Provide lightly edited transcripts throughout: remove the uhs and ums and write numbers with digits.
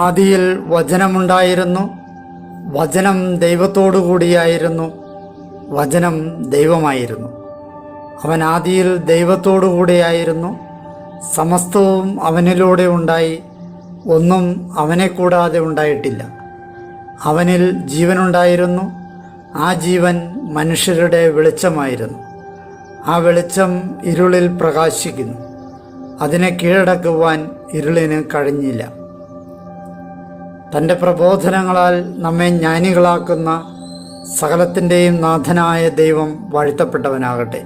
ആദിയിൽ വചനമുണ്ടായിരുന്നു, വചനം ദൈവത്തോടു കൂടിയായിരുന്നു, വചനം ദൈവമായിരുന്നു. അവൻ ആദിയിൽ ദൈവത്തോടു കൂടിയായിരുന്നു. സമസ്തവും അവനിലൂടെ ഉണ്ടായി, ഒന്നും അവനെ കൂടാതെ ഉണ്ടായിട്ടില്ല. അവനിൽ ജീവനുണ്ടായിരുന്നു, ആ ജീവൻ മനുഷ്യരുടെ വെളിച്ചമായിരുന്നു. ആ വെളിച്ചം ഇരുളിൽ പ്രകാശിക്കുന്നു, അതിനെ കീഴടക്കുവാൻ ഇരുളിന് കഴിഞ്ഞില്ല. തൻ്റെ പ്രബോധനങ്ങളാൽ നമ്മെ ജ്ഞാനികളാക്കുന്ന സകലത്തിൻ്റെയും നാഥനായ ദൈവം വാഴ്ത്തപ്പെട്ടവനാകട്ടെ.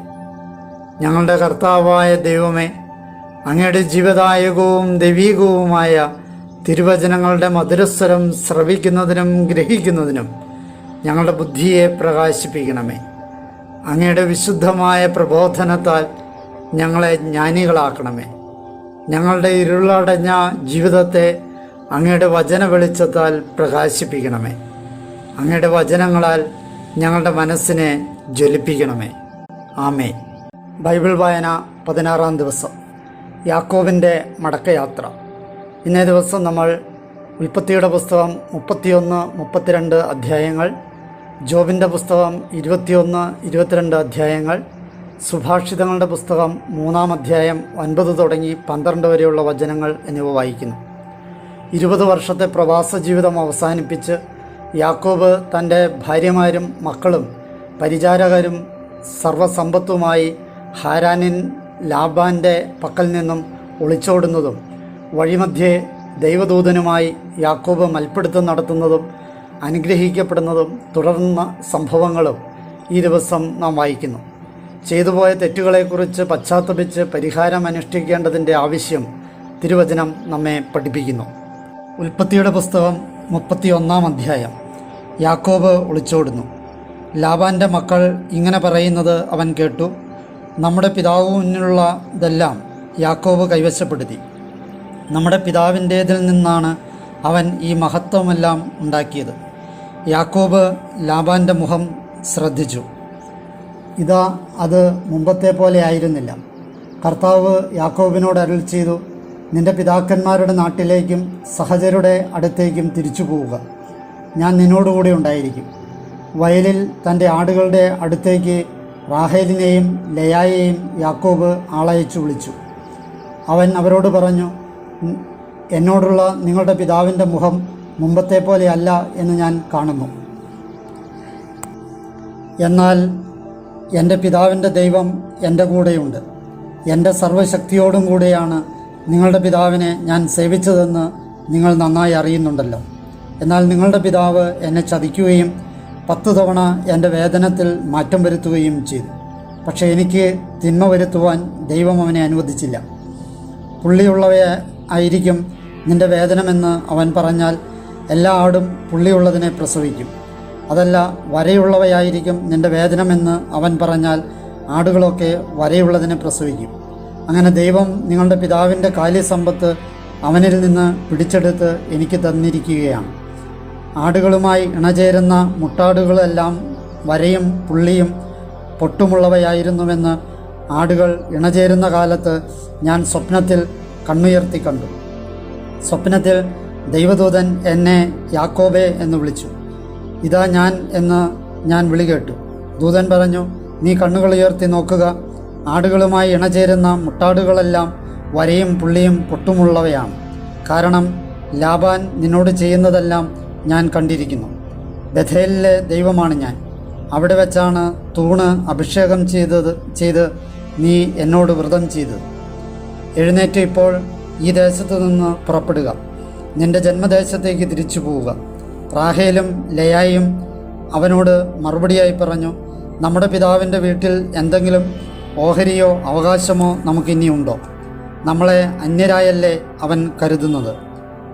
ഞങ്ങളുടെ കർത്താവായ ദൈവമേ, അങ്ങയുടെ ജീവദായകവും ദൈവീകവുമായ തിരുവചനങ്ങളുടെ മധുരസ്വരം ശ്രവിക്കുന്നതിനും ഗ്രഹിക്കുന്നതിനും ഞങ്ങളുടെ ബുദ്ധിയെ പ്രകാശിപ്പിക്കണമേ. അങ്ങയുടെ വിശുദ്ധമായ പ്രബോധനത്താൽ ഞങ്ങളെ ജ്ഞാനികളാക്കണമേ. ഞങ്ങളുടെ ഇരുളടഞ്ഞ ജീവിതത്തെ അങ്ങയുടെ വചന വെളിച്ചത്താൽ പ്രകാശിപ്പിക്കണമേ. അങ്ങയുടെ വചനങ്ങളാൽ ഞങ്ങളുടെ മനസ്സിനെ ജ്വലിപ്പിക്കണമേ. ആമേൻ. ബൈബിൾ വായന 16-ാം ദിവസം. യാക്കോബിൻ്റെ മടക്കയാത്ര. ഇന്നേ ദിവസം നമ്മൾ ഉൽപ്പത്തിയുടെ പുസ്തകം 31, 32 അധ്യായങ്ങൾ, ജോബിൻ്റെ പുസ്തകം 21, 22 അധ്യായങ്ങൾ, സുഭാഷിതങ്ങളുടെ പുസ്തകം 3-ാം അധ്യായം 9 തുടങ്ങി 12 വരെയുള്ള വചനങ്ങൾ എന്നിവ വായിക്കുന്നു. 20 വർഷത്തെ പ്രവാസ ജീവിതം അവസാനിപ്പിച്ച് യാക്കോബ് തൻ്റെ ഭാര്യമാരും മക്കളും പരിചാരകരും സർവ്വസമ്പത്തുമായി ഹാരാനിൻ ലാബാൻ്റെ പക്കൽ നിന്നും ഒളിച്ചോടുന്നതും വഴിമധ്യേ ദൈവദൂതനുമായി യാക്കോബ് മൽപ്പിടുത്തം നടത്തുന്നതും അനുഗ്രഹിക്കപ്പെടുന്നതും തുടർന്ന സംഭവങ്ങളും ഈ ദിവസം നാം വായിക്കുന്നു. ചെയ്തുപോയ തെറ്റുകളെക്കുറിച്ച് പശ്ചാത്തപിച്ച് പരിഹാരം അനുഷ്ഠിക്കേണ്ടതിൻ്റെ ആവശ്യം തിരുവചനം നമ്മെ പഠിപ്പിക്കുന്നു. ഉൽപ്പത്തിയുടെ പുസ്തകം 31-ാം അധ്യായം. യാക്കോബ് ഒളിച്ചോടുന്നു. ലാബാൻ്റെ മക്കൾ ഇങ്ങനെ പറയുന്നത് അവൻ കേട്ടു. നമ്മുടെ പിതാവിനുള്ളതെല്ലാം യാക്കോബ് കൈവശപ്പെടുത്തി. നമ്മുടെ പിതാവിൻ്റേതിൽ നിന്നാണ് അവൻ ഈ മഹത്വമെല്ലാം ഉണ്ടാക്കിയത്. യാക്കോബ് ലാബാൻ്റെ മുഖം ശ്രദ്ധിച്ചു. ഇതാ, അത് മുമ്പത്തെ പോലെ ആയിരുന്നില്ല. കർത്താവ് യാക്കോബിനോട് അരുൾ ചെയ്തു, നിന്റെ പിതാക്കന്മാരുടെ നാട്ടിലേക്കും സഹചരുടെ അടുത്തേക്കും തിരിച്ചു പോവുക. ഞാൻ നിന്നോടുകൂടി ഉണ്ടായിരിക്കും. വയലിൽ തൻ്റെ ആടുകളുടെ അടുത്തേക്ക് റാഹേലിനെയും ലെയായെയും യാക്കോബ് ആളയച്ചു വിളിച്ചു. അവൻ അവരോട് പറഞ്ഞു, എന്നോടുള്ള നിങ്ങളുടെ പിതാവിൻ്റെ മുഖം മുമ്പത്തെ പോലെ അല്ല എന്ന് ഞാൻ കാണുന്നു. എന്നാൽ എൻ്റെ പിതാവിൻ്റെ ദൈവം എൻ്റെ കൂടെയുണ്ട്. എൻ്റെ സർവ്വശക്തിയോടും കൂടെയാണ് നിങ്ങളുടെ പിതാവിനെ ഞാൻ സേവിച്ചതെന്ന് നിങ്ങൾ നന്നായി അറിയുന്നുണ്ടല്ലോ. എന്നാൽ നിങ്ങളുടെ പിതാവ് എന്നെ ചതിക്കുകയും 10 തവണ എൻ്റെ വേതനത്തിൽ മാറ്റം വരുത്തുകയും ചെയ്തു. പക്ഷേ എനിക്ക് തിന്മ വരുത്തുവാൻ ദൈവം അവനെ അനുവദിച്ചില്ല. പുള്ളിയുള്ളവയായിരിക്കും നിൻ്റെ വേതനമെന്ന് അവൻ പറഞ്ഞാൽ എല്ലാ ആടും പുള്ളിയുള്ളതിനെ പ്രസവിക്കും. അതല്ല, വരയുള്ളവയായിരിക്കും നിൻ്റെ വേതനമെന്ന് അവൻ പറഞ്ഞാൽ ആടുകളൊക്കെ വരയുള്ളതിനെ പ്രസവിക്കും. അങ്ങനെ ദൈവം നിങ്ങളുടെ പിതാവിൻ്റെ കാലിസമ്പത്ത് അവനിൽ നിന്ന് പിടിച്ചെടുത്ത് എനിക്ക് തന്നിരിക്കുകയാണ്. ആടുകളുമായി ഇണചേരുന്ന മുട്ടാടുകളെല്ലാം വരയും പുള്ളിയും പൊട്ടുമുള്ളവയായിരുന്നുവെന്ന് ആടുകൾ ഇണചേരുന്ന കാലത്ത് ഞാൻ സ്വപ്നത്തിൽ കണ്ണുയർത്തി കണ്ടു. സ്വപ്നത്തിൽ ദൈവദൂതൻ എന്നെ യാക്കോബേ എന്ന് വിളിച്ചു. ഇതാ ഞാൻ എന്ന് ഞാൻ വിളി കേട്ടു. ദൂതൻ പറഞ്ഞു, നീ കണ്ണുകൾ ഉയർത്തി നോക്കുക. ആടുകളുമായി ഇണചേരുന്ന മുട്ടാടുകളെല്ലാം വരയും പുള്ളിയും പൊട്ടുമുള്ളവയാണ്. കാരണം ലാബാൻ നിന്നോട് ചെയ്യുന്നതെല്ലാം ഞാൻ കണ്ടിരിക്കുന്നു. ബഥേലിലെ ദൈവമാണ് ഞാൻ. അവിടെ വെച്ചാണ് തൂണ് അഭിഷേകം ചെയ്ത് നീ എന്നോട് വ്രതം ചെയ്തത്. എഴുന്നേറ്റ് ഇപ്പോൾ ഈ ദേശത്തു നിന്ന് പുറപ്പെടുക. നിന്റെ ജന്മദേശത്തേക്ക് തിരിച്ചു പോവുക. റാഹേലും ലെയായും അവനോട് മറുപടിയായി പറഞ്ഞു, നമ്മുടെ പിതാവിൻ്റെ വീട്ടിൽ എന്തെങ്കിലും ഓഹരിയോ അവകാശമോ നമുക്കിനിയുണ്ടോ? നമ്മളെ അന്യരായല്ലേ അവൻ കരുതുന്നത്?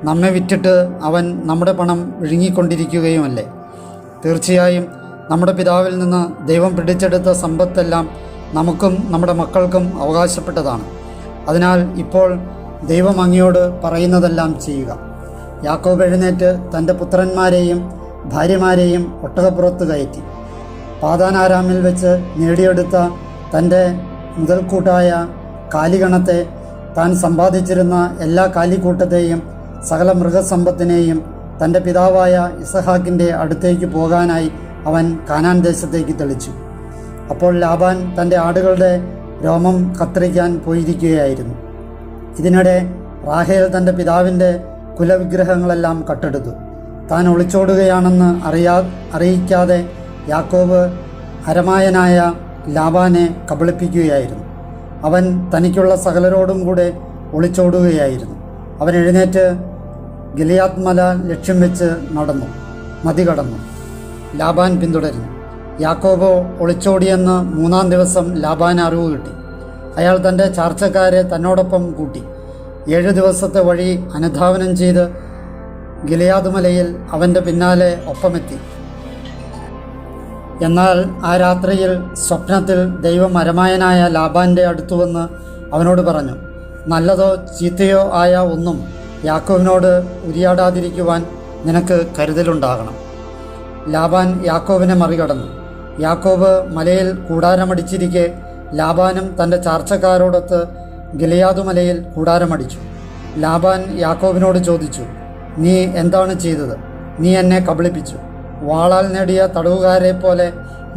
നമ്മെ വിറ്റിട്ട് അവൻ നമ്മുടെ പണം വിഴുങ്ങിക്കൊണ്ടിരിക്കുകയുമല്ലേ? തീർച്ചയായും നമ്മുടെ പിതാവിൽ നിന്ന് ദൈവം പിടിച്ചെടുത്ത സമ്പത്തെല്ലാം നമുക്കും നമ്മുടെ മക്കൾക്കും അവകാശപ്പെട്ടതാണ്. അതിനാൽ ഇപ്പോൾ ദൈവം അങ്ങയോട് പറയുന്നതെല്ലാം ചെയ്യുക. യാക്കോബ് എഴുന്നേറ്റ് തൻ്റെ പുത്രന്മാരെയും ഭാര്യമാരെയും ഒട്ടകപ്പുറത്ത് കയറ്റി. പാദാനാരാമിൽ വെച്ച് നേടിയെടുത്ത തൻ്റെ മുതൽക്കൂട്ടായ കാലിഗണത്തെ, താൻ സമ്പാദിച്ചിരുന്ന എല്ലാ കാലിക്കൂട്ടത്തെയും സകല മൃഗസമ്പത്തിനെയും തൻ്റെ പിതാവായ ഇസഹാക്കിൻ്റെ അടുത്തേക്ക് പോകാനായി അവൻ കാനാൻ ദേശത്തേക്ക് തെളിച്ചു. അപ്പോൾ ലാബാൻ തൻ്റെ ആടുകളുടെ രോമം കത്രിക്കാൻ പോയിരിക്കുകയായിരുന്നു. ഇതിനിടെ റാഹേൽ തൻ്റെ പിതാവിൻ്റെ കുലവിഗ്രഹങ്ങളെല്ലാം കട്ടെടുത്തു. താൻ ഒളിച്ചോടുകയാണെന്ന് അറിയിക്കാതെ യാക്കോബ് അരമായനായ ലാബാനെ കബളിപ്പിക്കുകയായിരുന്നു. അവൻ തനിക്കുള്ള സകലരോടും കൂടെ ഒളിച്ചോടുകയായിരുന്നു. അവൻ എഴുന്നേറ്റ് ഗിലിയാദ് മല ലക്ഷ്യം വെച്ച് നടന്നു, മതി കടന്നു. ലാബാൻ പിന്തുടരുന്നു. യാക്കോബ് ഒളിച്ചോടിയെന്ന് 3-ാം ദിവസം ലാബാന് അറിവ് കിട്ടി. അയാൾ തൻ്റെ ചാർച്ചക്കാരെ തന്നോടൊപ്പം കൂട്ടി 7 ദിവസത്തെ വഴി അനുധാവനം ചെയ്ത് ഗിലിയാദ് മലയിൽ അവൻ്റെ പിന്നാലെ ഒപ്പമെത്തി. എന്നാൽ ആ രാത്രിയിൽ സ്വപ്നത്തിൽ ദൈവം അരമായനായ ലാബാൻ്റെ അടുത്തു വന്ന് അവനോട് പറഞ്ഞു, നല്ലതോ ചീത്തയോ ആയ ഒന്നും യാക്കോബിനോട് ഉരിയാടാതിരിക്കുവാൻ നിനക്ക് കരുതലുണ്ടാകണം. ലാബാൻ യാക്കോബിനെ മറികടന്നു. യാക്കോബ് മലയിൽ കൂടാരമടിച്ചിരിക്കെ ലാബാനും തൻ്റെ ചാർച്ചക്കാരോടൊത്ത് ഗിലിയാദ് മലയിൽ കൂടാരമടിച്ചു. ലാബാൻ യാക്കോബിനോട് ചോദിച്ചു, നീ എന്താണ് ചെയ്തത്? നീ എന്നെ കബളിപ്പിച്ചു. വാളാൽ നേടിയ തടവുകാരെ പോലെ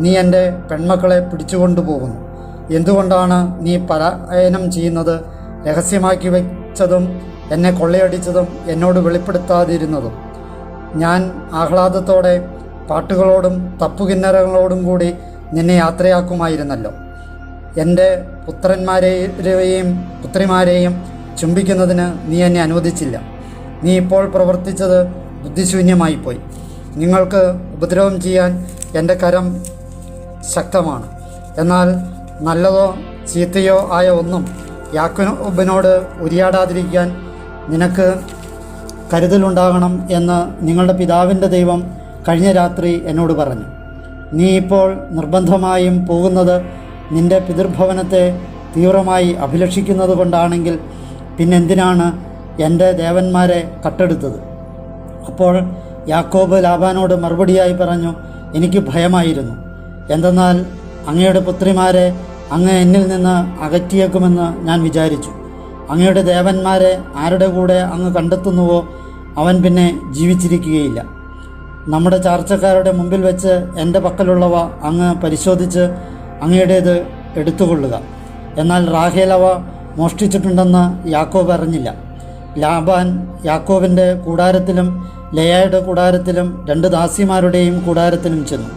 നീ എൻ്റെ പെൺമക്കളെ പിടിച്ചുകൊണ്ടുപോകുന്നു. എന്തുകൊണ്ടാണ് നീ പലായനം ചെയ്യുന്നത്? രഹസ്യമാക്കി വെച്ചതും എന്നെ കൊള്ളയടിച്ചതും എന്നോട് വെളിപ്പെടുത്താതിരുന്നതും. ഞാൻ ആഹ്ലാദത്തോടെ പാട്ടുകളോടും തപ്പുകിന്നരങ്ങളോടും കൂടി നിന്നെ യാത്രയാക്കുമായിരുന്നല്ലോ. എൻ്റെ പുത്രന്മാരെയും പുത്രിമാരെയും ചുംബിക്കുന്നതിന് നീ എന്നെ അനുവദിച്ചില്ല. നീ ഇപ്പോൾ പ്രവർത്തിച്ചത് ബുദ്ധിശൂന്യമായിപ്പോയി. നിങ്ങൾക്ക് ഉപദ്രവം ചെയ്യാൻ എൻ്റെ കരം ശക്തമാണ്. എന്നാൽ നല്ലതോ ചീത്തയോ ആയ ഒന്നും യാക്കോബിനോട് ഉരിയാടാതിരിക്കാൻ നിനക്ക് കരുതലുണ്ടാകണം എന്ന് നിങ്ങളുടെ പിതാവിൻ്റെ ദൈവം കഴിഞ്ഞ രാത്രി എന്നോട് പറഞ്ഞു. നീ ഇപ്പോൾ നിർബന്ധമായും പോകുന്നത് നിന്റെ പിതൃഭവനത്തെ തീവ്രമായി അഭിലഷിക്കുന്നത് കൊണ്ടാണെങ്കിൽ പിന്നെന്തിനാണ് എൻ്റെ ദേവന്മാരെ കട്ടെടുത്തത്? അപ്പോൾ യാക്കോബ് ലാബാനോട് മറുപടിയായി പറഞ്ഞു, എനിക്ക് ഭയമായിരുന്നു. എന്തെന്നാൽ അങ്ങയുടെ പുത്രിമാരെ അങ്ങ് എന്നിൽ നിന്ന് അകറ്റിയേക്കുമെന്ന് ഞാൻ വിചാരിച്ചു. അങ്ങയുടെ ദേവന്മാരെ ആരുടെ കൂടെ അങ്ങ് കണ്ടെത്തുന്നുവോ അവൻ പിന്നെ ജീവിച്ചിരിക്കുകയില്ല. നമ്മുടെ ചാർച്ചക്കാരുടെ മുമ്പിൽ വെച്ച് എൻ്റെ പക്കലുള്ളവ അങ്ങ് പരിശോധിച്ച് അങ്ങയുടേത് എടുത്തുകൊള്ളുക. എന്നാൽ റാഹേൽ അവ മോഷ്ടിച്ചിട്ടുണ്ടെന്ന് യാക്കോബ് അറിഞ്ഞില്ല. ലാബാൻ യാക്കോബിൻ്റെ കൂടാരത്തിലും ലേയായുടെ കൂടാരത്തിലും 2 ദാസിമാരുടെയും കൂടാരത്തിലും ചെന്നു.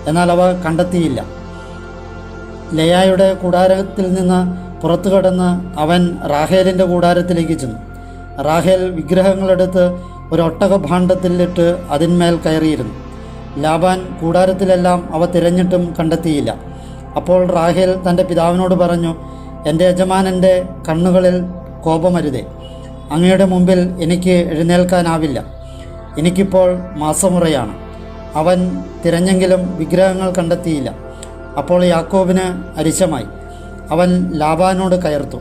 എന്നാൽ അവ കണ്ടെത്തിയില്ല. ലേയായുടെ കൂടാരത്തിൽ നിന്ന് പുറത്തു കടന്ന് അവൻ റാഹേലിൻ്റെ കൂടാരത്തിലേക്ക് ചെന്നു. റാഹേൽ വിഗ്രഹങ്ങളെടുത്ത് ഒരു ഒട്ടകഭാണ്ഡത്തിലിട്ട് അതിന്മേൽ കയറിയിരുന്നു. ലാബാൻ കൂടാരത്തിലെല്ലാം അവ തിരഞ്ഞിട്ടും കണ്ടെത്തിയില്ല. അപ്പോൾ റാഹേൽ തൻ്റെ പിതാവിനോട് പറഞ്ഞു, എൻ്റെ യജമാനൻ്റെ കണ്ണുകളിൽ കോപമരുതേ. അങ്ങയുടെ മുമ്പിൽ എനിക്ക് എഴുന്നേൽക്കാനാവില്ല. എനിക്കിപ്പോൾ മാസമുറയാണ്. അവൻ തിരഞ്ഞെങ്കിലും വിഗ്രഹങ്ങൾ കണ്ടെത്തിയില്ല. അപ്പോൾ യാക്കോബിന് അരിശമായി. അവൻ ലാബാനോട് കയർത്തു.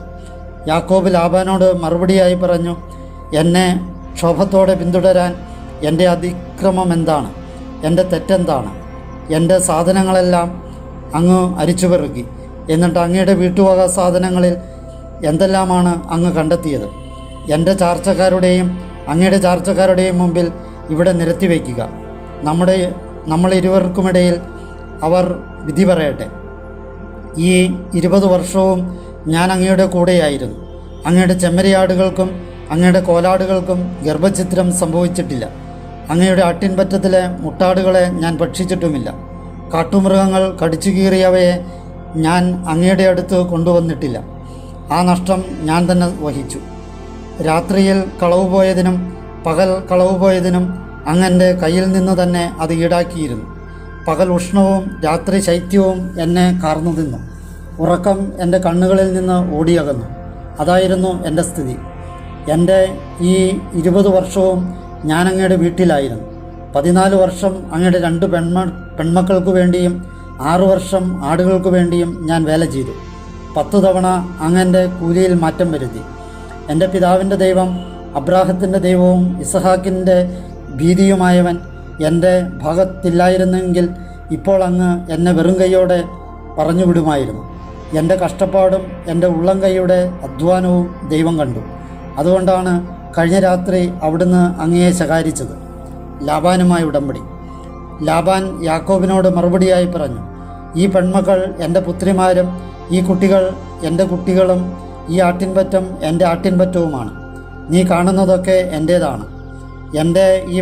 യാക്കോബ് ലാബാനോട് മറുപടിയായി പറഞ്ഞു, എന്നെ ക്ഷോഭത്തോടെ പിന്തുടരാൻ എൻ്റെ അതിക്രമം എന്താണ്? എൻ്റെ തെറ്റെന്താണ്? എൻ്റെ സാധനങ്ങളെല്ലാം അങ്ങ് അരിച്ചുപെറുക്കി. എന്നിട്ട് അങ്ങയുടെ വീട്ടുവക സാധനങ്ങളിൽ എന്തെല്ലാമാണ് അങ്ങ് കണ്ടെത്തിയത്? എൻ്റെ ചാർച്ചക്കാരുടെയും അങ്ങയുടെ ചാർച്ചക്കാരുടെയും മുമ്പിൽ ഇവിടെ നിരത്തിവെക്കുക. നമ്മൾ ഇരുവർക്കുമിടയിൽ അവർ വിധി പറയട്ടെ. ഈ 20 വർഷവും ഞാൻ അങ്ങയുടെ കൂടെയായിരുന്നു. അങ്ങയുടെ ചെമ്മരിയാടുകൾക്കും അങ്ങയുടെ കോലാടുകൾക്കും ഗർഭഛിദ്രം സംഭവിച്ചിട്ടില്ല. അങ്ങയുടെ ആട്ടിൻപറ്റത്തിലെ മുട്ടാടുകളെ ഞാൻ ഭക്ഷിച്ചിട്ടുമില്ല. കാട്ടുമൃഗങ്ങൾ കടിച്ചു കീറിയവയെ ഞാൻ അങ്ങയുടെ അടുത്ത് കൊണ്ടുവന്നിട്ടില്ല. ആ നഷ്ടം ഞാൻ തന്നെ വഹിച്ചു. രാത്രിയിൽ കളവ് പോയതിനും പകൽ കളവ് പോയതിനും അങ്ങൻ്റെ കയ്യിൽ നിന്ന് തന്നെ അത് ഈടാക്കിയിരുന്നു. പകൽ ഉഷ്ണവും രാത്രി ശൈത്യവും എന്നെ കാർന്നു തിന്നു. ഉറക്കം എൻ്റെ കണ്ണുകളിൽ നിന്ന് ഓടിയകന്നു. അതായിരുന്നു എൻ്റെ സ്ഥിതി. എൻ്റെ ഈ 20 വർഷവും ഞാൻ അങ്ങയുടെ വീട്ടിലായിരുന്നു. 14 വർഷം അങ്ങയുടെ 2 പെൺമക്കൾക്ക് വേണ്ടിയും 6 വർഷം ആടുകൾക്ക് വേണ്ടിയും ഞാൻ വേല ചെയ്തു. 10 തവണ അങ്ങൻ്റെ കൂലിയിൽ മാറ്റം വരുത്തി. എൻ്റെ പിതാവിൻ്റെ ദൈവം, അബ്രാഹത്തിൻ്റെ ദൈവവും ഇസഹാക്കിൻ്റെ ഭീതിയുമായവൻ എൻ്റെ ഭാഗത്തില്ലായിരുന്നെങ്കിൽ ഇപ്പോൾ അങ്ങ് എന്നെ വെറും കൈയോടെ പറഞ്ഞു വിടുമായിരുന്നു. എൻ്റെ കഷ്ടപ്പാടും എൻ്റെ ഉള്ളം കൈയുടെ അധ്വാനവും ദൈവം കണ്ടു. അതുകൊണ്ടാണ് കഴിഞ്ഞ രാത്രി അവിടുന്ന് അങ്ങയെ ശകാരിച്ചത്. ലാബാനുമായി ഉടമ്പടി. ലാബാൻ യാക്കോബിനോട് മറുപടിയായി പറഞ്ഞു, ഈ പെൺമക്കൾ എൻ്റെ പുത്രിമാരും ഈ കുട്ടികൾ എൻ്റെ കുട്ടികളും ഈ ആട്ടിൻപറ്റം എൻ്റെ ആട്ടിൻപറ്റവുമാണ്. നീ കാണുന്നതൊക്കെ എൻ്റേതാണ്. എൻ്റെ ഈ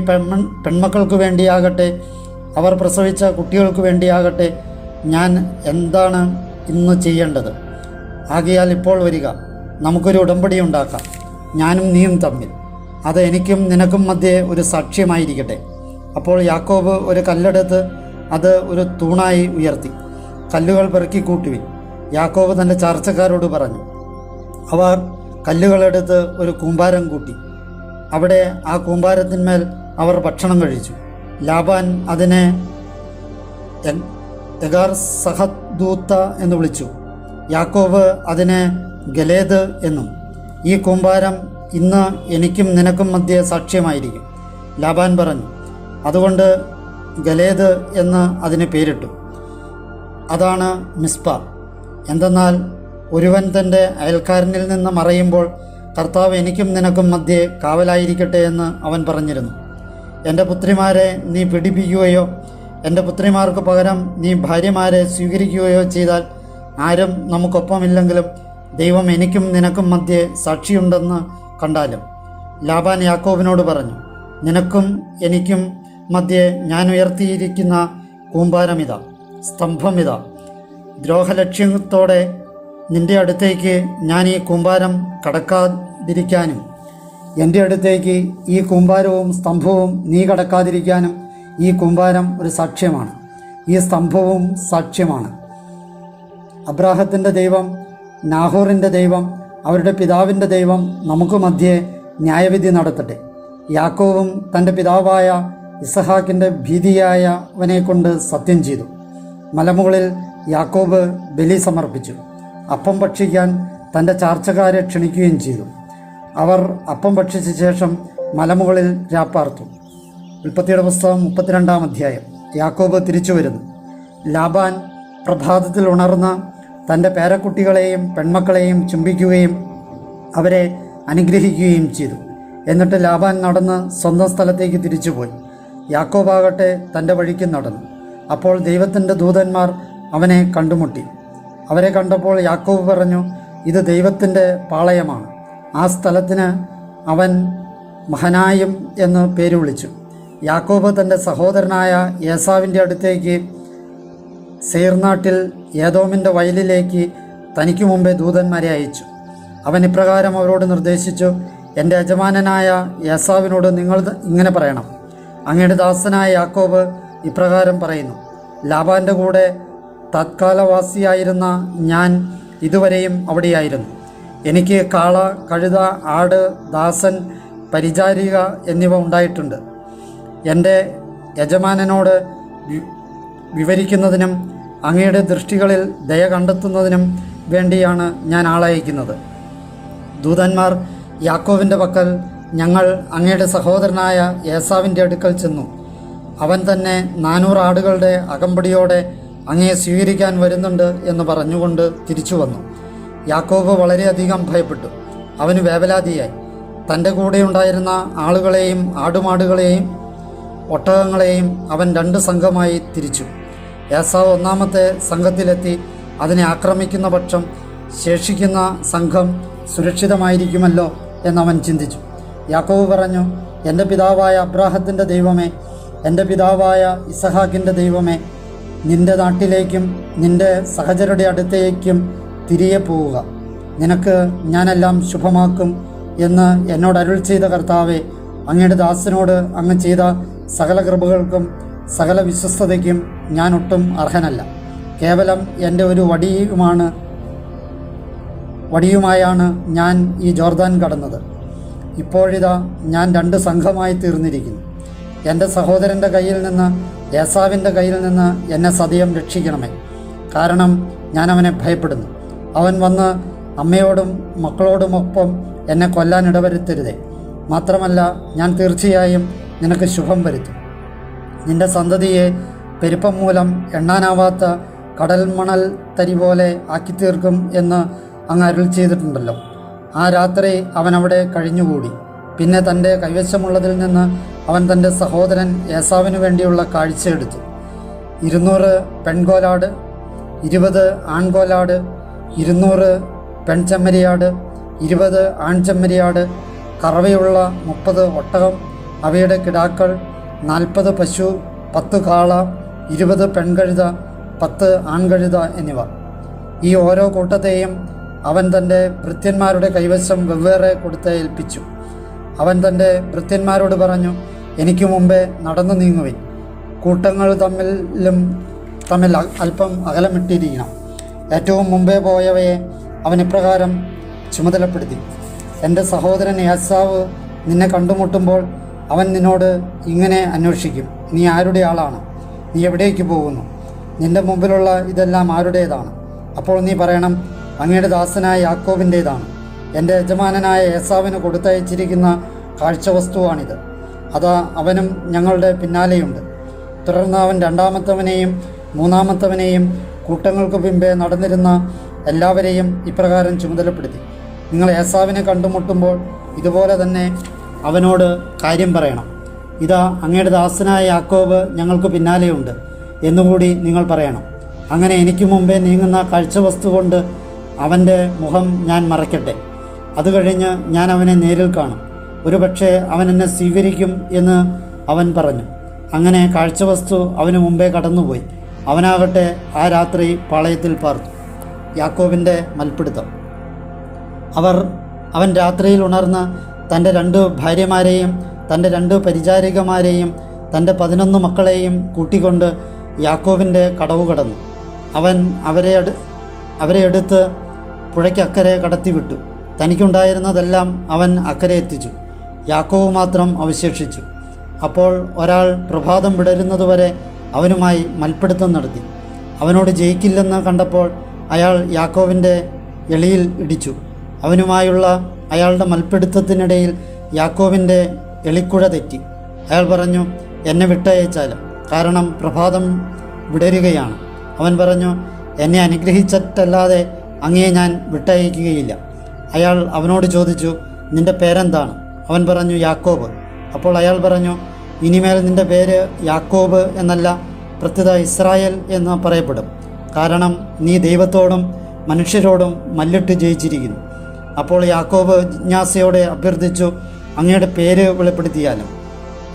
പെൺമക്കൾക്ക് വേണ്ടിയാകട്ടെ അവർ പ്രസവിച്ച കുട്ടികൾക്ക് വേണ്ടിയാകട്ടെ ഞാൻ എന്താണ് ഇന്ന് ചെയ്യേണ്ടത്? ആകയാൽ ഇപ്പോൾ വരിക, നമുക്കൊരു ഉടമ്പടി ഉണ്ടാക്കാം, ഞാനും നീയും തമ്മിൽ. അത് എനിക്കും നിനക്കും മധ്യേ ഒരു സാക്ഷ്യമായിരിക്കട്ടെ. അപ്പോൾ യാക്കോബ് ഒരു കല്ലെടുത്ത് അത് ഒരു തൂണായി ഉയർത്തി. കല്ലുകൾ പെറുക്കി കൂട്ടുവിൻ. യാക്കോബ് തൻ്റെ ചാർച്ചക്കാരോട് പറഞ്ഞു. അവർ കല്ലുകളെടുത്ത് ഒരു കൂമ്പാരം കൂട്ടി. അവിടെ ആ കൂമ്പാരത്തിന്മേൽ അവർ ഭക്ഷണം കഴിച്ചു. ലാബാൻ അതിനെ എഗാർ സഹദൂത്ത എന്ന് വിളിച്ചു. യാക്കോബ് അതിനെ ഗലേദ് എന്നും. ഈ കൂമ്പാരം ഇന്ന് എനിക്കും നിനക്കും മധ്യേ സാക്ഷ്യമായിരിക്കും. ലാബാൻ പറഞ്ഞു. അതുകൊണ്ട് ഗലേദ് എന്ന് അതിന് പേരിട്ടു. അതാണ് മിസ്പ. എന്തെന്നാൽ ഒരുവൻ തൻ്റെ അയൽക്കാരനിൽ നിന്ന് മറയുമ്പോൾ കർത്താവ് എനിക്കും നിനക്കും മധ്യേ കാവലായിരിക്കട്ടെ എന്ന് അവൻ പറഞ്ഞിരുന്നു. എൻ്റെ പുത്രിമാരെ നീ പീഡിപ്പിക്കുകയോ എൻ്റെ പുത്രിമാർക്ക് പകരം നീ ഭാര്യമാരെ സ്വീകരിക്കുകയോ ചെയ്താൽ ആരും നമുക്കൊപ്പമില്ലെങ്കിലും ദൈവം എനിക്കും നിനക്കും മധ്യേ സാക്ഷിയുണ്ടെന്ന് കണ്ടാലും. ലാബാൻ യാക്കോബിനോട് പറഞ്ഞു, നിനക്കും എനിക്കും മധ്യേ ഞാൻ ഉയർത്തിയിരിക്കുന്ന കൂമ്പാരമിതാ, സ്തംഭമിതാ. ദ്രോഹലക്ഷ്യത്തോടെ നിൻ്റെ അടുത്തേക്ക് ഞാൻ ഈ കൂമ്പാരം കടക്കാതിരിക്കാനും എൻ്റെ അടുത്തേക്ക് ഈ കൂമ്പാരവും സ്തംഭവും നീ കടക്കാതിരിക്കാനും ഈ കൂമ്പാരം ഒരു സാക്ഷ്യമാണ്, ഈ സ്തംഭവും സാക്ഷ്യമാണ്. അബ്രാഹത്തിൻ്റെ ദൈവം, നാഹോറിൻ്റെ ദൈവം, അവരുടെ പിതാവിൻ്റെ ദൈവം നമുക്ക് മധ്യേ ന്യായവിധി നടത്തട്ടെ. യാക്കോബും തൻ്റെ പിതാവായ ഇസഹാക്കിൻ്റെ ഭീതിയായവനെ കൊണ്ട് സത്യം ചെയ്തു. മലമുകളിൽ യാക്കോബ് ബലി സമർപ്പിച്ചു. അപ്പം ഭക്ഷിക്കാൻ തൻ്റെ ചാർച്ചക്കാരെ ക്ഷണിക്കുകയും ചെയ്തു. അവർ അപ്പം ഭക്ഷിച്ച ശേഷം മലമുകളിൽ രാപ്പാർത്തു. ഉൽപ്പത്തിയുടെ പുസ്തകം 32-ാം അധ്യായം. യാക്കോബ് തിരിച്ചു വരുന്നു. ലാബാൻ പ്രഭാതത്തിൽ ഉണർന്ന് തൻ്റെ പേരക്കുട്ടികളെയും പെൺമക്കളെയും ചുംബിക്കുകയും അവരെ അനുഗ്രഹിക്കുകയും ചെയ്തു. എന്നിട്ട് ലാബാൻ നടന്ന് സ്വന്തം സ്ഥലത്തേക്ക് തിരിച്ചുപോയി. യാക്കോബാകട്ടെ തൻ്റെ വഴിക്ക് നടന്നു. അപ്പോൾ ദൈവത്തിൻ്റെ ദൂതന്മാർ അവനെ കണ്ടുമുട്ടി. അവരെ കണ്ടപ്പോൾ യാക്കോബ് പറഞ്ഞു, ഇത് ദൈവത്തിൻ്റെ പാളയമാണ്. ആ സ്ഥലത്തിന് അവൻ മഹനായിം എന്ന് പേര് വിളിച്ചു. യാക്കോബ് തൻ്റെ സഹോദരനായ ഏസാവിൻ്റെ അടുത്തേക്ക് സെയ്ർ ഏദോമിൻ്റെ വയലിലേക്ക് തനിക്ക് മുമ്പേ ദൂതന്മാരെ അയച്ചു. അവൻ ഇപ്രകാരം അവരോട് നിർദ്ദേശിച്ചു, എൻ്റെ യജമാനനായ ഏസാവിനോട് നിങ്ങൾ ഇങ്ങനെ പറയണം, അങ്ങയുടെ ദാസനായ യാക്കോബ് ഇപ്രകാരം പറയുന്നു, ലാബാൻ്റെ കൂടെ തത്കാലവാസിയായിരുന്ന ഞാൻ ഇതുവരെയും അവിടെയായിരുന്നു. എനിക്ക് കാള, കഴുത, ആട്, ദാസൻ, പരിചാരിക എന്നിവ ഉണ്ടായിട്ടുണ്ട്. എൻ്റെ യജമാനനോട് വിവരിക്കുന്നതിനും അങ്ങയുടെ ദൃഷ്ടികളിൽ ദയ കണ്ടെത്തുന്നതിനും വേണ്ടിയാണ് ഞാൻ ആളയക്കുന്നത്. ദൂതന്മാർ യാക്കോബിൻ്റെ പക്കൽ, ഞങ്ങൾ അങ്ങയുടെ സഹോദരനായ ഏസാവിൻ്റെ അടുക്കൽ ചെന്നു. അവൻ തന്നെ 400 ആടുകളുടെ അകമ്പടിയോടെ അങ്ങയെ സ്വീകരിക്കാൻ വരുന്നുണ്ട് എന്ന് പറഞ്ഞുകൊണ്ട് തിരിച്ചു വന്നു. യാക്കോബ് വളരെയധികം ഭയപ്പെട്ടു. അവന് വേവലാതിയായി. തൻ്റെ കൂടെ ഉണ്ടായിരുന്ന ആളുകളെയും ആടുമാടുകളെയും ഒട്ടകങ്ങളെയും അവൻ 2 സംഘമായി തിരിച്ചു. ഏസാവ് 1-ാമത്തെ സംഘത്തിലെത്തി അതിനെ ആക്രമിക്കുന്ന പക്ഷം ശേഷിക്കുന്ന സംഘം സുരക്ഷിതമായിരിക്കുമല്ലോ എന്നവൻ ചിന്തിച്ചു. യാക്കോബ് പറഞ്ഞു, എൻ്റെ പിതാവായ അബ്രാഹത്തിൻ്റെ ദൈവമേ, എൻ്റെ പിതാവായ ഇസഹാക്കിൻ്റെ ദൈവമേ, നിൻ്റെ നാട്ടിലേക്കും നിൻ്റെ സഹചരുടെ അടുത്തേക്കും തിരികെ പോവുക. നിനക്ക് ഞാനെല്ലാം ശുഭമാക്കും എന്ന് എന്നോട് അരുൾ ചെയ്ത കർത്താവെ, അങ്ങയുടെ ദാസനോട് അങ്ങ് ചെയ്ത സകല കൃപകൾക്കും സകല വിശ്വസ്തതയ്ക്കും ഞാൻ ഒട്ടും അർഹനല്ല. കേവലം എൻ്റെ ഒരു വടിയുമായാണ് ഞാൻ ഈ ജോർദാൻ കടന്നത്. ഇപ്പോഴിതാ ഞാൻ 2 സംഘമായി തീർന്നിരിക്കുന്നു. എൻ്റെ സഹോദരൻ്റെ കയ്യിൽ നിന്ന്, ഏസാവിൻ്റെ കയ്യിൽ നിന്ന് എന്നെ സദയം രക്ഷിക്കണമേ. കാരണം ഞാൻ അവനെ ഭയപ്പെടുന്നു. അവൻ വന്ന് അമ്മയോടും മക്കളോടുമൊപ്പം എന്നെ കൊല്ലാൻ ഇടവരുത്തരുതേ. മാത്രമല്ല, ഞാൻ തീർച്ചയായും നിനക്ക് ശുഭം വരുത്തും. നിന്റെ സന്തതിയെ പെരുപ്പം മൂലം എണ്ണാനാവാത്ത കടൽ മണൽ തരി പോലെ ആക്കിത്തീർക്കും എന്ന് അങ്ങ് അരുൾ ചെയ്തിട്ടുണ്ടല്ലോ. ആ രാത്രി അവൻ അവിടെ കഴിഞ്ഞുകൂടി. പിന്നെ തൻ്റെ കൈവശമുള്ളതിൽ നിന്ന് അവൻ തൻ്റെ സഹോദരൻ ഏസാവിനു വേണ്ടിയുള്ള കാഴ്ച എടുത്തു. 200 പെൺകോലാട്, 20 ആൺകോലാട്, 200 പെൺചെമ്മരിയാട്, 20 ആൺചെമ്മരിയാട്, കറവയുള്ള 30 ഒട്ടകം, അവയുടെ കിടാക്കൾ, 40 പശു, 10 കാള, 20 പെൺകഴുത, 10 ആൺകഴുത എന്നിവ. ഈ ഓരോ കൂട്ടത്തെയും അവൻ തൻ്റെ ഭൃത്യന്മാരുടെ കൈവശം വെവ്വേറെ കൊടുത്ത് ഏൽപ്പിച്ചു. അവൻ തൻ്റെ ഭൃത്യന്മാരോട് പറഞ്ഞു, എനിക്ക് മുമ്പേ നടന്നു നീങ്ങുവിൻ. കൂട്ടങ്ങൾ തമ്മിൽ അല്പം അകലമിട്ടിരിക്കണം. ഏറ്റവും മുമ്പേ പോയവയെ അവൻ ഇപ്രകാരം ചുമതലപ്പെടുത്തി: എൻ്റെ സഹോദരൻ ഏസാവ് നിന്നെ കണ്ടുമുട്ടുമ്പോൾ അവൻ നിന്നോട് ഇങ്ങനെ അന്വേഷിക്കും, നീ ആരുടെ ആളാണ്? നീ എവിടേക്ക് പോകുന്നു? നിൻ്റെ മുമ്പിലുള്ള ഇതെല്ലാം ആരുടേതാണ്? അപ്പോൾ നീ പറയണം, അങ്ങയുടെ ദാസനായ യാക്കോബിൻ്റേതാണ്. എൻ്റെ യജമാനനായ ഏസാവിന് കൊടുത്തയച്ചിരിക്കുന്ന കാഴ്ചവസ്തുവാണിത്. അതാ അവനും ഞങ്ങളുടെ പിന്നാലെയുണ്ട്. തുടർന്ന് അവൻ രണ്ടാമത്തവനെയും മൂന്നാമത്തവനെയും കൂട്ടങ്ങൾക്ക് പിമ്പേ നടന്നിരുന്ന എല്ലാവരെയും ഇപ്രകാരം ചുമതലപ്പെടുത്തി: നിങ്ങൾ ഏസാവിനെ കണ്ടുമുട്ടുമ്പോൾ ഇതുപോലെ തന്നെ അവനോട് കാര്യം പറയണം. ഇതാ അങ്ങയുടെ ദാസനായ യാക്കോബ് ഞങ്ങൾക്ക് പിന്നാലെയുണ്ട് എന്നുകൂടി നിങ്ങൾ പറയണം. അങ്ങനെ എനിക്ക് മുമ്പേ നീങ്ങുന്ന കാഴ്ചവസ്തു കൊണ്ട് അവൻ്റെ മുഖം ഞാൻ മറയ്ക്കട്ടെ. അത് കഴിഞ്ഞ് ഞാൻ അവനെ നേരിൽ കാണും. ഒരുപക്ഷെ അവൻ എന്നെ സ്വീകരിക്കും എന്ന് അവൻ പറഞ്ഞു. അങ്ങനെ കാഴ്ചവസ്തു അവന് മുമ്പേ കടന്നുപോയി. അവനാകട്ടെ ആ രാത്രി പാളയത്തിൽ പാർത്തു. യാക്കോബിൻ്റെ മൽപ്പിടുത്തം. അവൻ രാത്രിയിൽ ഉണർന്ന് തൻ്റെ 2 ഭാര്യമാരെയും തൻ്റെ 2 പരിചാരികമാരെയും തൻ്റെ 11 മക്കളെയും കൂട്ടിക്കൊണ്ട് യാക്കോബിൻ്റെ കടവ് കടന്നു. അവൻ അവരെ എടുത്ത് പുഴയ്ക്കക്കരെ കടത്തിവിട്ടു. തനിക്കുണ്ടായിരുന്നതെല്ലാം അവൻ അക്കരെ എത്തിച്ചു. യാക്കോബ് മാത്രം അവശേഷിച്ചു. അപ്പോൾ ഒരാൾ പ്രഭാതം വിടരുന്നതുവരെ അവനുമായി മൽപ്പിടുത്തം നടത്തി. അവനോട് ജയിക്കില്ലെന്ന് കണ്ടപ്പോൾ അയാൾ യാക്കോബിൻ്റെ എളിയിൽ ഇടിച്ചു. അവനുമായുള്ള അയാളുടെ മൽപ്പിടുത്തത്തിനിടയിൽ യാക്കോബിൻ്റെ എളിക്കുഴ തെറ്റി. അയാൾ പറഞ്ഞു, എന്നെ വിട്ടയച്ചാലും, കാരണം പ്രഭാതം വിടരുകയാണ്. അവൻ പറഞ്ഞു, എന്നെ അനുഗ്രഹിച്ചിട്ടല്ലാതെ അങ്ങയെ ഞാൻ വിട്ടയക്കുകയില്ല. അയാൾ അവനോട് ചോദിച്ചു, നിന്റെ പേരെന്താണ്? അവൻ പറഞ്ഞു, യാക്കോബ്. അപ്പോൾ അയാൾ പറഞ്ഞു, ഇനിമേൽ നിന്റെ പേര് യാക്കോബ് എന്നല്ല, പ്രത്യുത ഇസ്രായേൽ എന്ന് പറയപ്പെടും. കാരണം നീ ദൈവത്തോടും മനുഷ്യരോടും മല്ലിട്ട് ജയിച്ചിരിക്കുന്നു. അപ്പോൾ യാക്കോബ് ജിജ്ഞാസയോടെ അഭ്യർത്ഥിച്ചു, അങ്ങയുടെ പേര് വെളിപ്പെടുത്തിയാലും.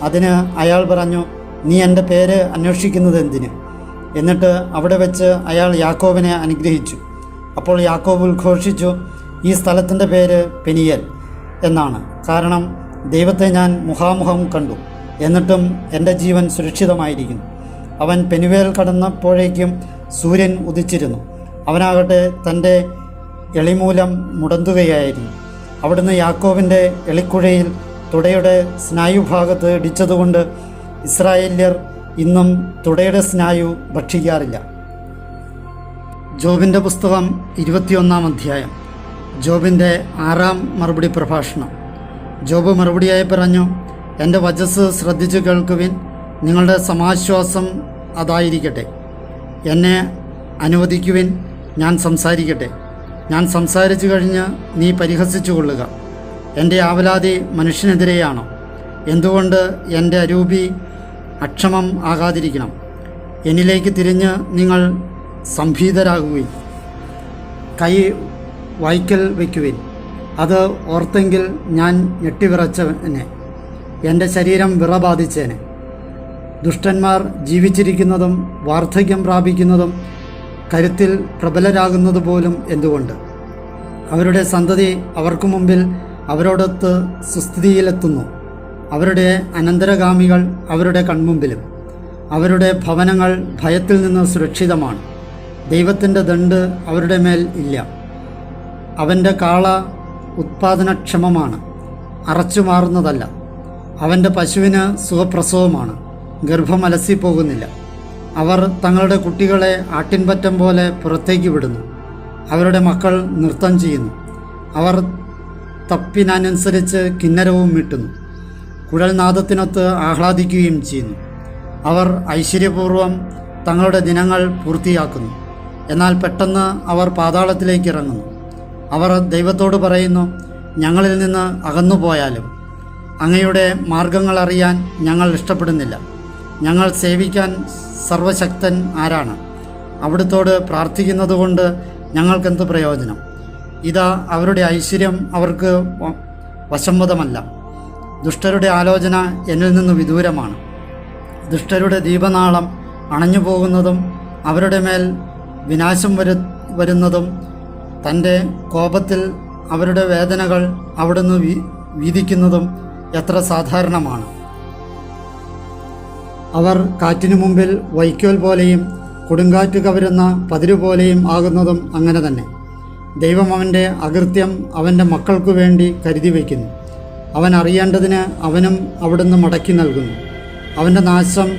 അതിന് അയാൾ പറഞ്ഞു, നീ എൻ്റെ പേര് അന്വേഷിക്കുന്നത് എന്തിന്? എന്നിട്ട് അവിടെ വെച്ച് അയാൾ യാക്കോബിനെ അനുഗ്രഹിച്ചു. അപ്പോൾ യാക്കോബ് ഉദ്ഘോഷിച്ചു, ഈ സ്ഥലത്തിൻ്റെ പേര് പെനിയേൽ എന്നാണ്. കാരണം ദൈവത്തെ ഞാൻ മുഖാമുഖം കണ്ടു, എന്നിട്ടും എൻ്റെ ജീവൻ സുരക്ഷിതമായിരിക്കുന്നു. അവൻ പെനുവേൽ കടന്നപ്പോഴേക്കും സൂര്യൻ ഉദിച്ചിരുന്നു. അവനാകട്ടെ തൻ്റെ എളിമൂലം മുടന്തുകയായിരുന്നു. അവിടുന്ന് യാക്കോബിൻ്റെ എളിക്കുഴയിൽ തുടയുടെ സ്നായുഭാഗത്ത് ഇടിച്ചതുകൊണ്ട് ഇസ്രായേല്യർ ഇന്നും തുടയുടെ സ്നായു ഭക്ഷിക്കാറില്ല. ജോബിൻ്റെ പുസ്തകം 21-ാം അധ്യായം. ജോബിൻ്റെ 6-ാം മറുപടി പ്രഭാഷണം. ജോബ് മറുപടിയായി പറഞ്ഞു, എൻ്റെ വചസ്സ് ശ്രദ്ധിച്ചു കേൾക്കുവിൻ, നിങ്ങളുടെ സമാശ്വാസം അതായിരിക്കട്ടെ. എന്നെ അനുവദിക്കുവിൻ, ഞാൻ സംസാരിക്കട്ടെ. ഞാൻ സംസാരിച്ചു കഴിഞ്ഞ് നീ പരിഹസിച്ചു കൊള്ളുക. എൻ്റെ ആവലാതി മനുഷ്യനെതിരെയാണോ? എന്തുകൊണ്ട് എൻ്റെ അരൂപി അക്ഷമം ആകാതിരിക്കണം? എന്നിലേക്ക് തിരിഞ്ഞ് നിങ്ങൾ സംഭീതരാകുവിൻ. കൈ വായ്ക്കൽ വയ്ക്കുവിൻ. അത് ഓർത്തെങ്കിൽ ഞാൻ ഞെട്ടിവിറച്ചവനെ, എൻ്റെ ശരീരം വിറബാധിച്ചേനെ. ദുഷ്ടന്മാർ ജീവിച്ചിരിക്കുന്നതും വാർദ്ധക്യം പ്രാപിക്കുന്നതും കരുത്തിൽ പ്രബലരാകുന്നത് പോലും എന്തുകൊണ്ട്? അവരുടെ സന്തതി അവർക്ക് മുമ്പിൽ അവരോടൊത്ത് സുസ്ഥിതിയിലെത്തുന്നു. അവരുടെ അനന്തരഗാമികൾ അവരുടെ കൺമുമ്പിലും. അവരുടെ ഭവനങ്ങൾ ഭയത്തിൽ നിന്ന് സുരക്ഷിതമാണ്. ദൈവത്തിൻ്റെ ദണ്ഡ് അവരുടെ മേൽ ഇല്ല. അവൻ്റെ കാള ഉത്പാദനക്ഷമമാണ്, അറച്ചുമാറുന്നതല്ല. അവൻ്റെ പശുവിന് സുഖപ്രസവമാണ്, ഗർഭം അലസിപ്പോകുന്നില്ല. അവർ തങ്ങളുടെ കുട്ടികളെ ആട്ടിൻപറ്റം പോലെ പുറത്തേക്ക് വിടുന്നു. അവരുടെ മക്കൾ നൃത്തം ചെയ്യുന്നു. അവർ തപ്പിനനുസരിച്ച് കിന്നരവും മീട്ടുന്നു. കുഴൽനാദത്തിനൊത്ത് ആഹ്ലാദിക്കുകയും ചെയ്യുന്നു. അവർ ഐശ്വര്യപൂർവ്വം തങ്ങളുടെ ദിനങ്ങൾ പൂർത്തിയാക്കുന്നു. എന്നാൽ പെട്ടെന്ന് അവർ പാതാളത്തിലേക്ക് ഇറങ്ങുന്നു. അവർ ദൈവത്തോട് പറയുന്നു, ഞങ്ങളിൽ നിന്ന് അകന്നുപോയാലും അങ്ങയുടെ മാർഗങ്ങൾ അറിയാൻ ഞങ്ങൾ ഇഷ്ടപ്പെടുന്നില്ല. ഞങ്ങൾ സേവിക്കാൻ സർവശക്തൻ ആരാണ്? അവിടുത്തോട് പ്രാർത്ഥിക്കുന്നതുകൊണ്ട് ഞങ്ങൾക്കെന്ത് പ്രയോജനം? ഇതാ അവരുടെ ഐശ്വര്യം അവർക്ക് വശംവദമല്ല. ദുഷ്ടരുടെ ആലോചന എന്നിൽ നിന്ന് വിദൂരമാണ്. ദുഷ്ടരുടെ ദീപനാളം അണഞ്ഞു പോകുന്നതും അവരുടെ മേൽ വിനാശം വരുന്നതും തൻ്റെ കോപത്തിൽ അവരുടെ വേദനകൾ അവിടുന്ന് വീതിക്കുന്നതും എത്ര സാധാരണമാണ്. അവർ കാറ്റിനു മുമ്പിൽ വൈക്കോൽ പോലെയും കൊടുങ്കാറ്റ് കവരുന്ന പതിരു പോലെയും ആകുന്നതും അങ്ങനെ തന്നെ. ദൈവം അവൻ്റെ അകൃത്യം അവൻ്റെ മക്കൾക്കു വേണ്ടി കരുതി വയ്ക്കുന്നു. അവൻ അറിയേണ്ടതിന് അവനും അവിടുന്ന് മടക്കി നൽകുന്നു. അവൻ്റെ നാശം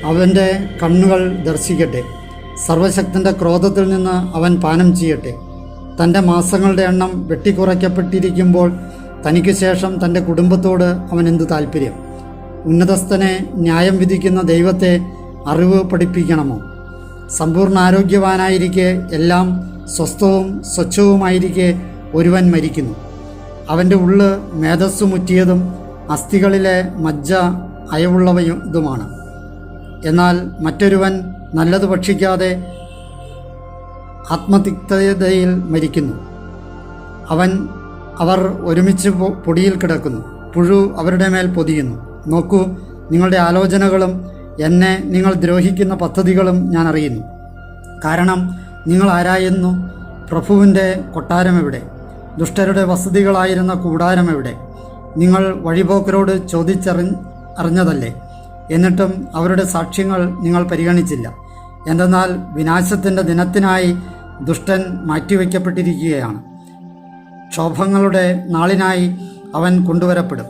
അവൻ്റെ കണ്ണുകൾ ദർശിക്കട്ടെ. സർവശക്തൻ്റെ ക്രോധത്തിൽ നിന്ന് അവൻ പാനം ചെയ്യട്ടെ. തൻ്റെ മാസങ്ങളുടെ എണ്ണം വെട്ടിക്കുറയ്ക്കപ്പെട്ടിരിക്കുമ്പോൾ തനിക്ക് ശേഷം തൻ്റെ കുടുംബത്തോട് അവൻ എന്ത് താല്പര്യം? ഉന്നതസ്ഥനെ ന്യായം വിധിക്കുന്ന ദൈവത്തെ അറിവ് പഠിപ്പിക്കണമോ? സമ്പൂർണ്ണ ആരോഗ്യവാനായിരിക്കെ, എല്ലാം സ്വസ്ഥവും സ്വച്ഛവുമായിരിക്കെ ഒരുവൻ മരിക്കുന്നു. അവൻ്റെ ഉള്ള് മേധസ്സു മുറ്റിയതും അസ്ഥികളിലെ മജ്ജ അയവുള്ളവയുമാണ്. എന്നാൽ മറ്റൊരുവൻ നല്ലത് ഭക്ഷിക്കാതെ ആത്മതിക്തതയിൽ മരിക്കുന്നു. അവർ ഒരുമിച്ച് പൊടിയിൽ കിടക്കുന്നു. പുഴു അവരുടെ മേൽ പൊതിയുന്നു. നോക്കൂ, നിങ്ങളുടെ ആലോചനകളും എന്നെ നിങ്ങൾ ദ്രോഹിക്കുന്ന പദ്ധതികളും ഞാൻ അറിയുന്നു. കാരണം നിങ്ങൾ ആരായുന്നു? പ്രഭുവിൻ്റെ കൊട്ടാരം എവിടെ? ദുഷ്ടരുടെ വസതികളായിരുന്ന കൂടാരം എവിടെ? നിങ്ങൾ വഴിപോക്കരോട് അറിഞ്ഞതല്ലേ? എന്നിട്ടും അവരുടെ സാക്ഷ്യങ്ങൾ നിങ്ങൾ പരിഗണിച്ചില്ല. എന്തെന്നാൽ വിനാശത്തിൻ്റെ ദിനത്തിനായി ദുഷ്ടൻ മാറ്റിവെക്കപ്പെട്ടിരിക്കുകയാണ്. ക്ഷോഭങ്ങളുടെ നാളിനായി അവൻ കൊണ്ടുവരപ്പെടും.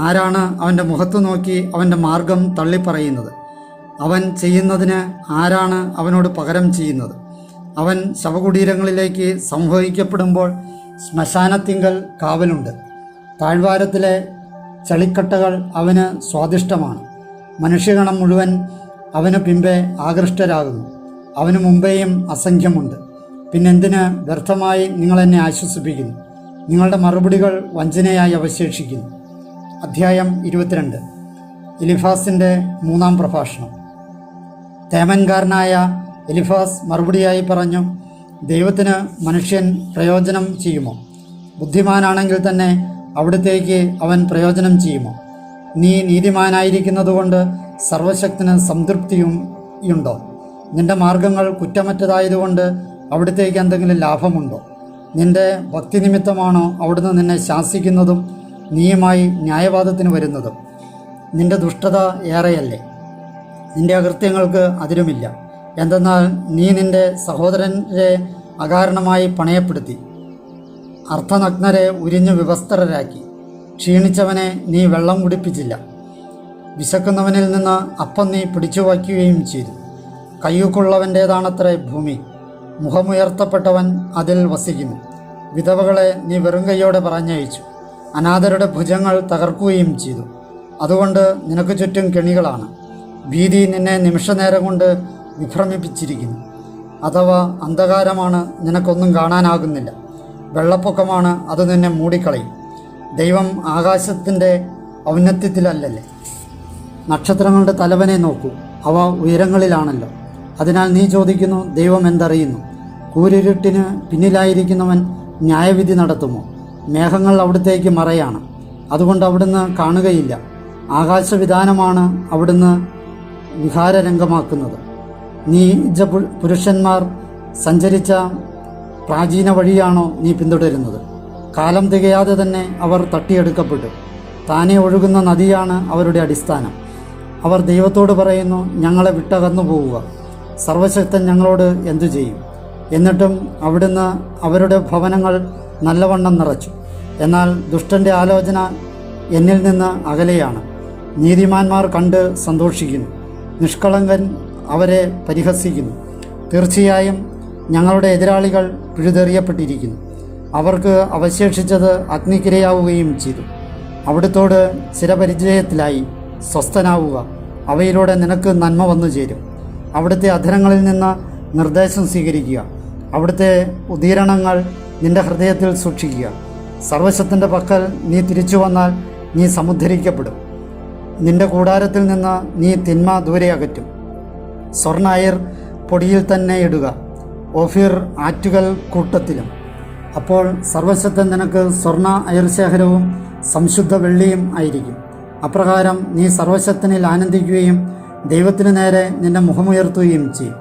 ആരാണ് അവൻ്റെ മുഖത്ത് നോക്കി അവൻ്റെ മാർഗം തള്ളിപ്പറയുന്നത്? അവൻ ചെയ്യുന്നതിന് ആരാണ് അവനോട് പകരം ചെയ്യുന്നത്? അവൻ ശവകുടീരങ്ങളിലേക്ക് സംഭവിക്കപ്പെടുമ്പോൾ ശ്മശാനത്തിങ്കൽ കാവലുണ്ട്. താഴ്വാരത്തിലെ ചളിക്കട്ടകൾ അവന് സ്വാദിഷ്ടമാണ്. മനുഷ്യഗണം മുഴുവൻ അവന് പിമ്പെ ആകൃഷ്ടരാകുന്നു. അവന് മുമ്പേയും അസംഖ്യമുണ്ട്. പിന്നെന്തിന് വ്യർത്ഥമായി നിങ്ങളെന്നെ ആശ്വസിപ്പിക്കുന്നു? നിങ്ങളുടെ മറുപടികൾ വഞ്ചനയായി അവശേഷിക്കുന്നു. അധ്യായം 22. എലിഫാസിൻ്റെ 3-ാം പ്രഭാഷണം. തേമൻകാരനായ എലിഫാസ് മറുപടിയായി പറഞ്ഞു, ദൈവത്തിന് മനുഷ്യൻ പ്രയോജനം ചെയ്യുമോ? ബുദ്ധിമാനാണെങ്കിൽ തന്നെ അവിടത്തേക്ക് അവൻ പ്രയോജനം ചെയ്യുമോ? നീ നീതിമാനായിരിക്കുന്നതുകൊണ്ട് സർവശക്തന് സംതൃപ്തിയുണ്ടോ? നിന്റെ മാർഗങ്ങൾ കുറ്റമറ്റതായതുകൊണ്ട് അവിടത്തേക്ക് എന്തെങ്കിലും ലാഭമുണ്ടോ? നിന്റെ ഭക്തി നിമിത്തമാണോ അവിടുന്ന് നിന്നെ ശാസിക്കുന്നതും നീയുമായി ന്യായവാദത്തിന് വരുന്നതും? നിന്റെ ദുഷ്ടത ഏറെയല്ലേ? നിന്റെ അകൃത്യങ്ങൾക്ക് അതിരുമില്ല. എന്തെന്നാൽ നീ നിന്റെ സഹോദരനെ അകാരണമായി പണയപ്പെടുത്തി, അർത്ഥനഗ്നരെ ഉരിഞ്ഞു വിവസ്ത്രരാക്കി. ക്ഷീണിച്ചവനെ നീ വെള്ളം കുടിപ്പിച്ചില്ല. വിശക്കുന്നവനിൽ നിന്ന് അപ്പം നീ പിടിച്ചു വയ്ക്കുകയും ചെയ്തു. കയ്യൂക്കുള്ളവൻ്റേതാണത്രേ ഭൂമി. മുഖമുയർത്തപ്പെട്ടവൻ അതിൽ വസിക്കുന്നു. വിധവകളെ നീ വെറും കൈയോടെ പറഞ്ഞയച്ചു. അനാഥരുടെ ഭുജങ്ങൾ തകർക്കുകയും ചെയ്തു. അതുകൊണ്ട് നിനക്ക് ചുറ്റും കെണികളാണ്. ഭീതി നിന്നെ നിമിഷനേരം കൊണ്ട് വിഭ്രമിപ്പിച്ചിരിക്കുന്നു. അഥവാ അന്ധകാരമാണ്, നിനക്കൊന്നും കാണാനാകുന്നില്ല. വെള്ളപ്പൊക്കമാണ്, അത് നിന്നെ മൂടിക്കളയും. ദൈവം ആകാശത്തിൻ്റെ ഔന്നത്യത്തിലല്ലല്ലേ? നക്ഷത്രങ്ങളുടെ തലവനെ നോക്കൂ, അവ ഉയരങ്ങളിലാണല്ലോ. അതിനാൽ നീ ചോദിക്കുന്നു, ദൈവം എന്തറിയുന്നു? കൂരിരുട്ടിന് പിന്നിലായിരിക്കുന്നവൻ ന്യായവിധി നടത്തുമോ? മേഘങ്ങൾ അവിടുത്തേക്ക് മറയാണ്, അതുകൊണ്ട് അവിടുന്ന് കാണുകയില്ല. ആകാശവിധാനമാണ് അവിടുന്ന് വിഹാരരംഗമാക്കുന്നത്. നീച പുരുഷന്മാർ സഞ്ചരിച്ച പ്രാചീന വഴിയാണോ നീ പിന്തുടരുന്നത്? കാലം തികയാതെ തന്നെ അവർ തട്ടിയെടുക്കപ്പെട്ടു. താനെ ഒഴുകുന്ന നദിയാണ് അവരുടെ അടിസ്ഥാനം. അവർ ദൈവത്തോട് പറയുന്നു, ഞങ്ങളെ വിട്ടകന്നു പോവുക. സർവശക്തൻ ഞങ്ങളോട് എന്തു ചെയ്യും? എന്നിട്ടും അവിടുന്ന് അവരുടെ ഭവനങ്ങൾ നല്ലവണ്ണം നിറച്ചു. എന്നാൽ ദുഷ്ടൻ്റെ ആലോചന എന്നിൽ നിന്ന് അകലെയാണ്. നീതിമാന്മാർ കണ്ട് സന്തോഷിക്കുന്നു, നിഷ്കളങ്കൻ അവരെ പരിഹസിക്കുന്നു. തീർച്ചയായും ഞങ്ങളുടെ എതിരാളികൾ പിഴുതെറിയപ്പെട്ടിരിക്കുന്നു. അവർക്ക് അവശേഷിച്ചത് അഗ്നിക്കിരയാവുകയും ചെയ്തു. അവിടുത്തോട് ചിരപരിചയത്തിലായി സ്വസ്ഥനാവുക. അവയിലൂടെ നിനക്ക് നന്മ വന്നു ചേരും. അവിടുത്തെ അധരങ്ങളിൽ നിന്ന് നിർദ്ദേശം സ്വീകരിക്കുക. അവിടുത്തെ ഉദീരണങ്ങൾ നിന്റെ ഹൃദയത്തിൽ സൂക്ഷിക്കുക. സർവശക്തൻ്റെ പക്കൽ നീ തിരിച്ചു വന്നാൽ നീ സമുദ്ധരിക്കപ്പെടും. നിന്റെ കൂടാരത്തിൽ നിന്ന് നീ തിന്മ ദൂരെ അകറ്റും. സ്വർണ്ണ അയർ പൊടിയിൽ തന്നെ ഇടുക, ഓഫീർ ആറ്റുകൾ കൂട്ടത്തിലും. അപ്പോൾ സർവശക്തൻ നിനക്ക് സ്വർണ്ണ അയർശേഖരവും സംശുദ്ധ വെള്ളിയും ആയിരിക്കും. അപ്രകാരം നീ സർവശക്തനിൽ ആനന്ദിക്കുകയും ദൈവത്തിനു നേരെ നിന്റെ മുഖമുയർത്തുകയും ചെയ്യും.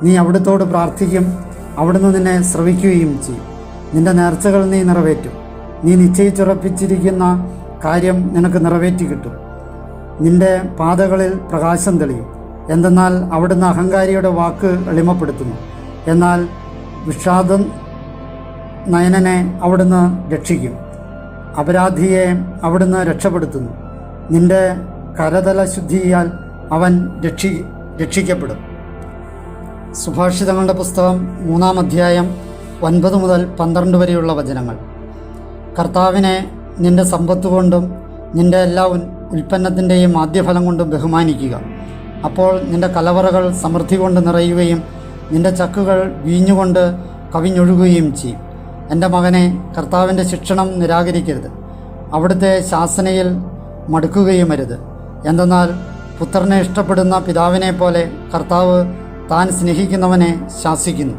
നീ അവിടുത്തോട് പ്രാർത്ഥിക്കും, അവിടുന്ന് നിന്നെ ശ്രവിക്കുകയും ചെയ്യും. നിന്റെ നേർച്ചകൾ നീ നിറവേറ്റും. നീ നിശ്ചയിച്ചുറപ്പിച്ചിരിക്കുന്ന കാര്യം നിനക്ക് നിറവേറ്റി കിട്ടും. നിന്റെ പാതകളിൽ പ്രകാശം തെളിയും. എന്തെന്നാൽ അവിടുന്ന് അഹങ്കാരിയുടെ വാക്ക് എളിമപ്പെടുത്തുന്നു. എന്നാൽ വിഷാദ നയനനെ അവിടുന്ന് രക്ഷിക്കും. അപരാധിയെ അവിടുന്ന് രക്ഷപ്പെടുത്തുന്നു. നിന്റെ കരതല ശുദ്ധിയാൽ അവൻ രക്ഷിക്കപ്പെടും. സുഭാഷിതങ്ങളുടെ പുസ്തകം 3-ാം അധ്യായം 9 മുതൽ 12 വരെയുള്ള വചനങ്ങൾ. കർത്താവിനെ നിന്റെ സമ്പത്ത് കൊണ്ടും നിന്റെ എല്ലാ ഉൽപ്പന്നത്തിൻ്റെയും ആദ്യഫലം കൊണ്ടും ബഹുമാനിക്കുക. അപ്പോൾ നിന്റെ കലവറകൾ സമൃദ്ധി കൊണ്ട് നിറയുകയും നിന്റെ ചക്കുകൾ വീഞ്ഞുകൊണ്ട് കവിഞ്ഞൊഴുകുകയും ചെയ്യും. എൻ്റെ മകനെ, കർത്താവിൻ്റെ ശിക്ഷണം നിരാകരിക്കരുത്. അവിടുത്തെ ശാസനയിൽ മടുക്കുകയുമരുത്. എന്തെന്നാൽ പുത്രനെ ഇഷ്ടപ്പെടുന്ന പിതാവിനെ പോലെ കർത്താവ് താൻ സ്നേഹിക്കുന്നവനെ ശാസിക്കുന്നു.